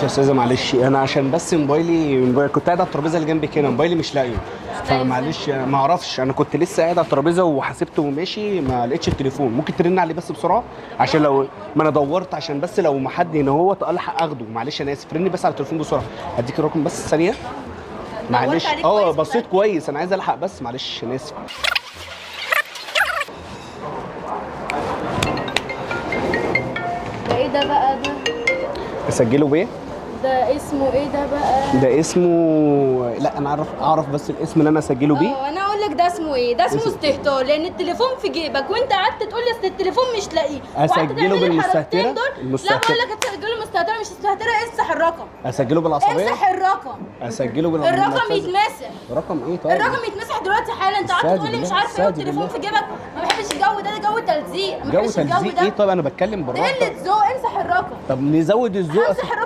يا استاذه معلش، انا عشان بس موبايلي كنت قاعد على الترابيزه اللي جنبي كده، موبايلي مش لاقيه. فمعلش ما اعرفش، انا كنت لسه قاعد على الترابيزه وحسبته وماشي ما لقيتش التليفون. ممكن ترن عليه بس بسرعه عشان لو ما انا دورت، عشان بس لو ما حد هنا هو الحق اخده. معلش انا اسف، رني بس على التليفون بسرعه. هديك الرقم بس ثانيه. معلش بصيت كويس، انا عايز الحق بس معلش انا اسف. ده ايه ده بقى ده؟ اسجله بيه؟ ده اسمه ايه ده بقى؟ ده اسمه، لا انا اعرف بس الاسم اللي انا اسجله بيه. انا اقول لك ده اسمه ايه؟ ده اسمه استهتار، لان التليفون في جيبك وانت قعدت تقول لي اصل التليفون مش لاقيه. اسجله بالمستهتره؟ لا بقول لك هتسجله مستهتره مش استهتره. امسح الرقم. اسجله بالعصبيه؟ امسح الرقم. اسجله الرقم يتمسح. رقم ايه طيب؟ الرقم يتمسح دلوقتي حالا. انت قعدت تقول لي مش عارف ايه والتليفون في جيبك. ما بحبش الجو ده جو تلزيق. ما جو بحبش الجو تلزيق ده. ايه؟ طيب انا بتكلم بالراحه. قله ذوق. امسح الرقم. طب نزود الذوق. امسح الرقم